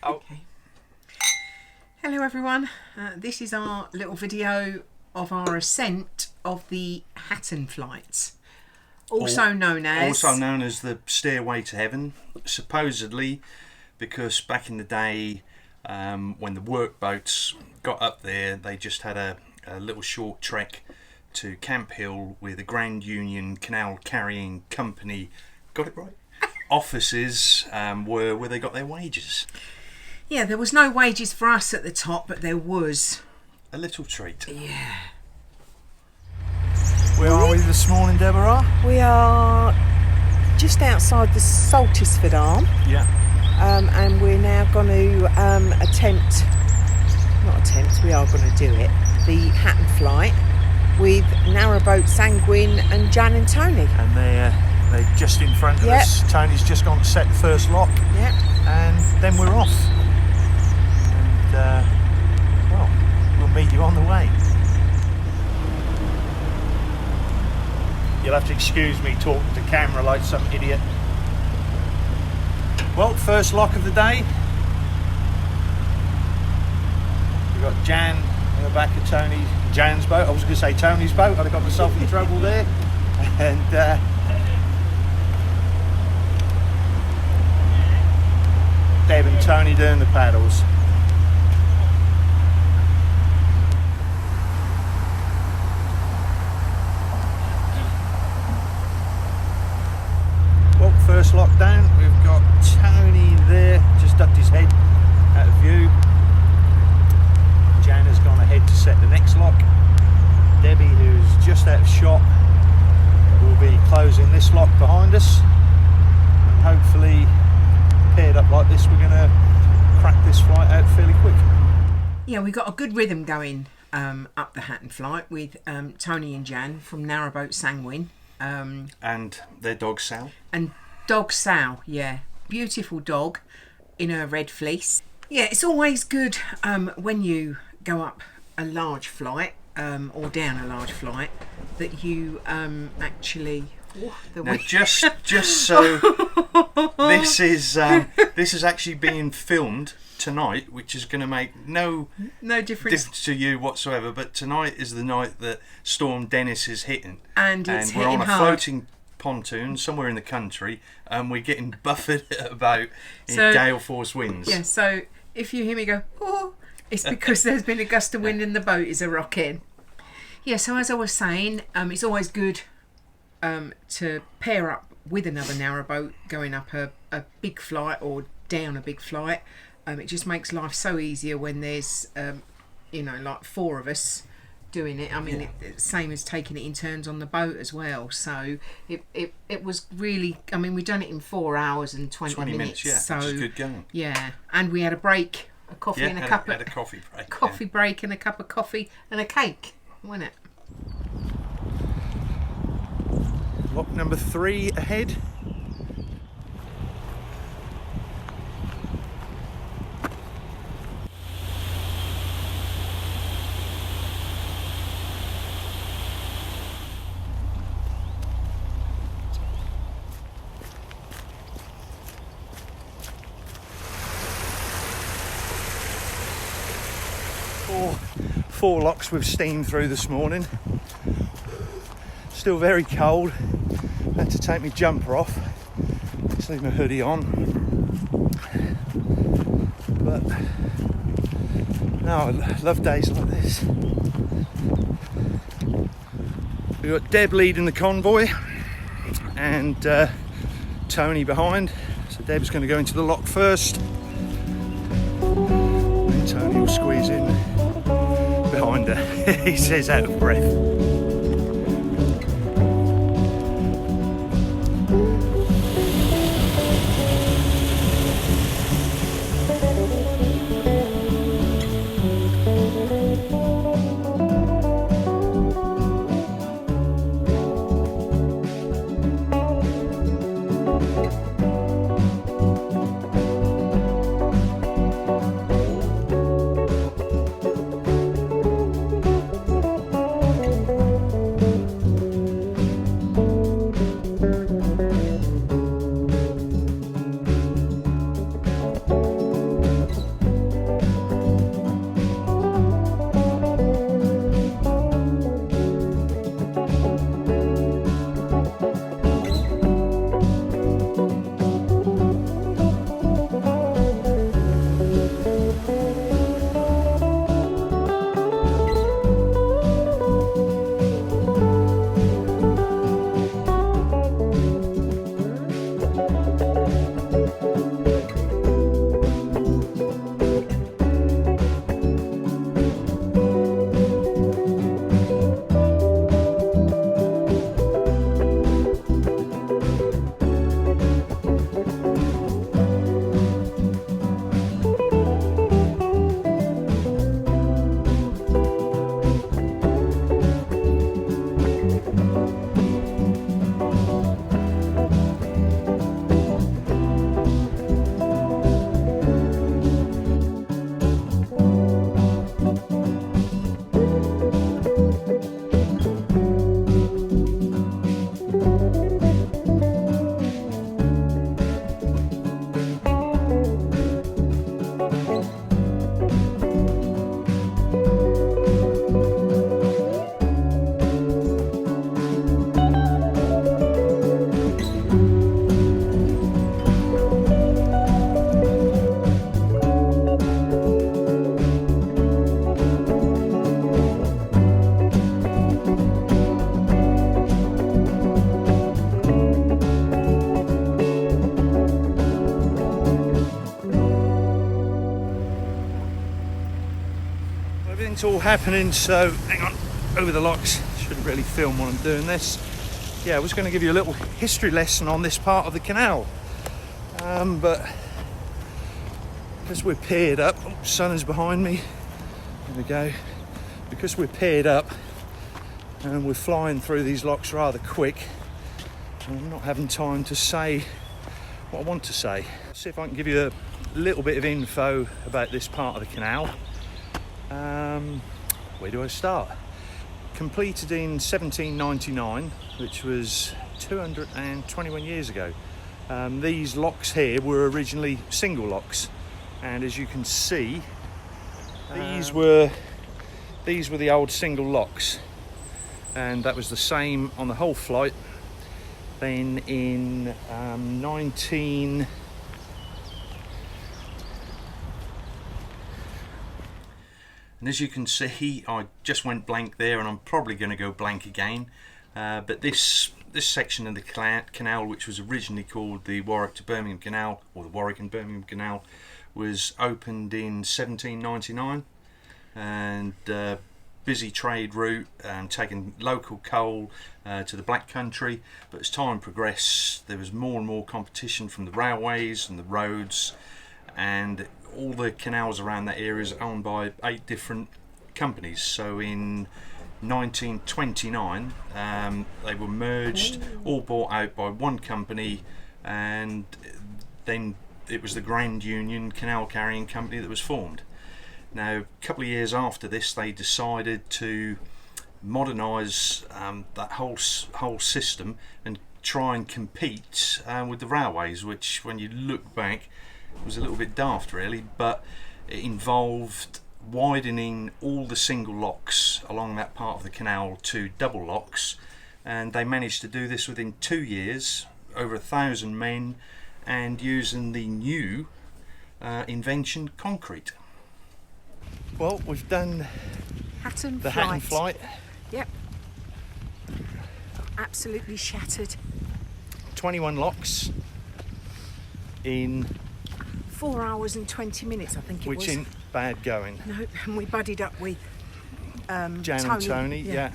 Oh. Okay. Hello everyone, this is our little video of our ascent of the Hatton Flight, also known as the Stairway to Heaven, supposedly because back in the day when the workboats got up there, they just had a little short trek to Camp Hill where the Grand Union Canal carrying company, got it right, offices were where they got their wages. Yeah, there was no wages for us at the top, but there was a little treat. Yeah. Where are we this morning, Deborah? We are just outside the Saltisford Arm. Yeah. And we're now going to we are going to do it, the Hatton Flight with Narrowboat, Sanguine and Jan and Tony. And they're just in front of us. Tony's just gone to set the first lock. Yeah. And then we're off. And, well, we'll meet you on the way. You'll have to excuse me talking to camera like some idiot. Well, first lock of the day. We've got Jan in the back of Jan's boat. I was going to say Tony's boat. I'd have got myself in trouble there. And Deb and Tony doing the paddles. Well, first lockdown, we've got Tony there, just ducked his head out of view. Jan has gone ahead to set the next lock. Debbie, who's just out of shot, will be closing this lock behind us. And hopefully, paired up like this, we're going to crack this flight out fairly quick. Yeah, we got a good rhythm going up the Hatton Flight with Tony and Jan from Narrowboat, Sanguine. And their dog Sal. And dog Sal, yeah. Beautiful dog in her red fleece. Yeah, it's always good when you go up a large flight or down a large flight that you actually... Now, just so this is actually being filmed tonight, which is going to make no difference to you whatsoever. But tonight is the night that Storm Dennis is hitting, and we're on a floating pontoon somewhere in the country, and we're getting buffeted about in gale force winds. Yeah, so if you hear me go, oh, it's because there's been a gust of wind and the boat is a rocking. Yeah, so as I was saying, it's always good to pair up with another narrowboat going up a big flight or down a big flight. It just makes life so easier when there's like four of us doing it. I mean, it's same as taking it in turns on the boat as well. So it was really, I mean, we've done it in 4 hours and 20 minutes. Yeah, so which is good going. Yeah, and we had a break, a coffee and a cup of coffee break and a cup of coffee and a cake, wasn't it? Lock number 3 ahead. Four locks we've steamed through this morning. Still very cold. Had to take my jumper off. Just leave my hoodie on. But no, I love days like this. We've got Deb leading the convoy and Tony behind. So Deb's going to go into the lock first. And Tony will squeeze in behind her. He says out of breath. Everything's all happening, so hang on, over the locks. Shouldn't really film while I'm doing this. Yeah, I was going to give you a little history lesson on this part of the canal, but because we're paired up, sun is behind me, there we go, because we're paired up and we're flying through these locks rather quick, I'm not having time to say what I want to say. Let's see if I can give you a little bit of info about this part of the canal. Where do I start? Completed in 1799, which was 221 years ago. These locks here were originally single locks, and as you can see, these were the old single locks, and that was the same on the whole flight. Then in And as you can see, I just went blank there, and I'm probably going to go blank again. But this section of the canal, which was originally called the Warwick to Birmingham Canal, or the Warwick and Birmingham Canal, was opened in 1799, and busy trade route, taking local coal to the Black Country. But as time progressed, there was more and more competition from the railways and the roads, and all the canals around that area is owned by 8 different companies. So in 1929 they were merged, all bought out by one company, and then it was the Grand Union Canal Carrying Company that was formed. Now, a couple of years after this, they decided to modernise that whole system and try and compete with the railways, which, when you look back, was a little bit daft really, but it involved widening all the single locks along that part of the canal to double locks, and they managed to do this within 2 years, over 1,000 men, and using the new invention, concrete. well, we've done Hatton the Flight. Hatton Flight. Yep. Absolutely shattered. 21 locks in 4 hours and 20 minutes, I think it was. which ain't bad going. No, and we buddied up with Jan and Tony, yeah.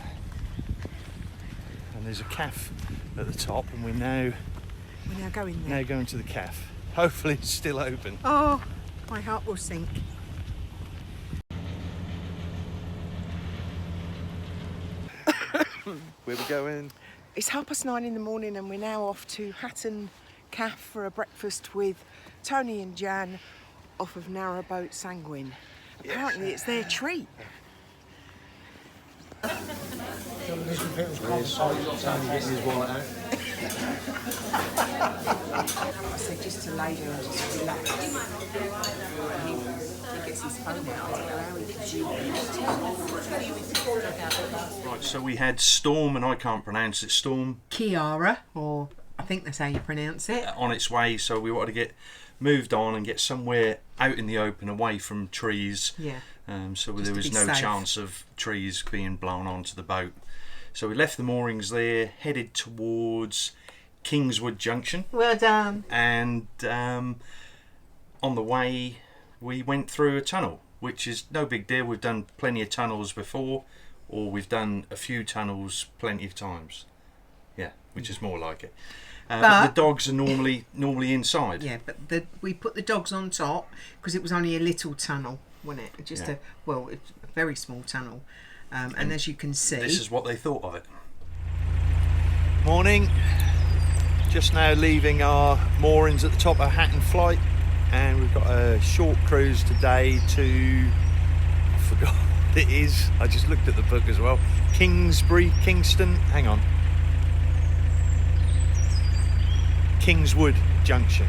And there's a cafe at the top, and we're now going there. going to the cafe. Hopefully it's still open. Oh, my heart will sink. Where we going? It's 9:30 in the morning, and we're now off to Hatton Cafe for a breakfast with Tony and Jan off of Narrowboat Sanguine. Apparently it's their treat. I said just to lay there and just relax. He gets his phone out. I don't know how he can do it. Right, so we had Storm, and I can't pronounce it, Storm, Chiara, or I think that's how you pronounce it. on its way, so we wanted to get moved on and get somewhere out in the open, away from trees. Yeah. So Just there to was be no safe. chance of trees being blown onto the boat. So we left the moorings there, headed towards Kingswood Junction, Well done. and on the way we went through a tunnel, which is no big deal. We've done plenty of tunnels before, or we've done a few tunnels plenty of times. Yeah, which is more like it. But the dogs are normally inside. Yeah, but we put the dogs on top because it was only a little tunnel, wasn't it? Just Yeah. it's a very small tunnel. And as you can see, This is what they thought of it. Morning. Just now leaving our moorings at the top of Hatton Flight, and we've got a short cruise today to, I forgot what it is, I just looked at the book as well, Kingston, hang on, Kingswood Junction.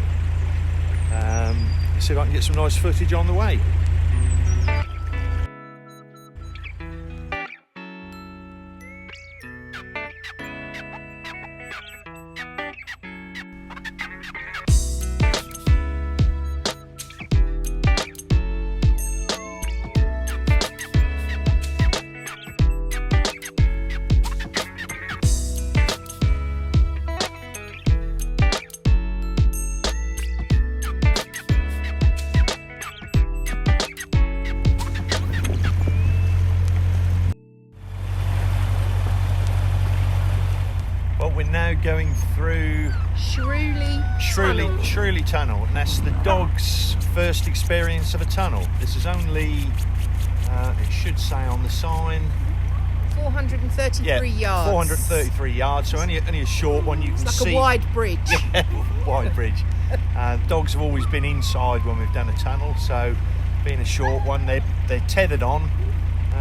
See if I can get some nice footage on the way. we're going through Shirley Shirley Tunnel, and that's the dog's first experience of a tunnel. This is only, it should say on the sign, 433 yards. 433 yards, so only a short one. You can It's see. like a wide bridge. Wide bridge. Dogs have always been inside when we've done a tunnel, so being a short one, they're tethered on,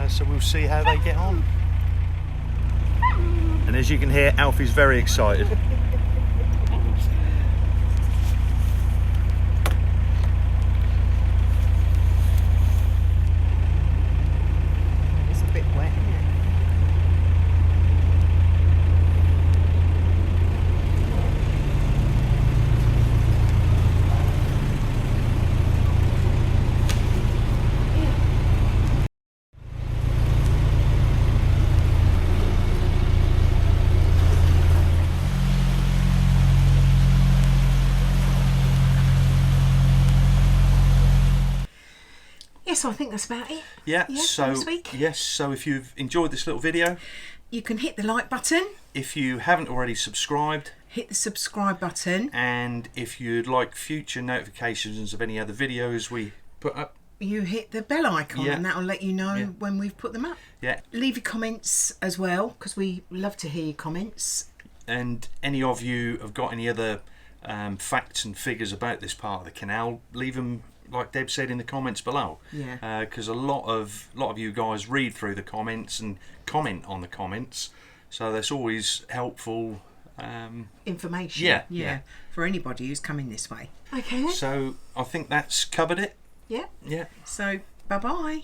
so we'll see how they get on. And as you can hear, Alfie's very excited. It's a bit wet, isn't it? Yes, I think that's about it. Yeah, for so this week. yes, so if you've enjoyed this little video, You can hit the like button, if you haven't already subscribed, hit the subscribe button. and if you'd like future notifications of any other videos we put up, You hit the bell icon, Yeah. and that'll let you know Yeah. when we've put them up. yeah, Leave your comments as well, because we love to hear your comments. and any of you have got any other facts and figures about this part of the canal, leave them, like Deb said, in the comments below. Yeah. Because a lot of you guys read through the comments and comment on the comments, so that's always helpful. Information. Yeah. For anybody who's coming this way. Okay then. So I think that's covered it. Yeah. Yeah. So bye bye.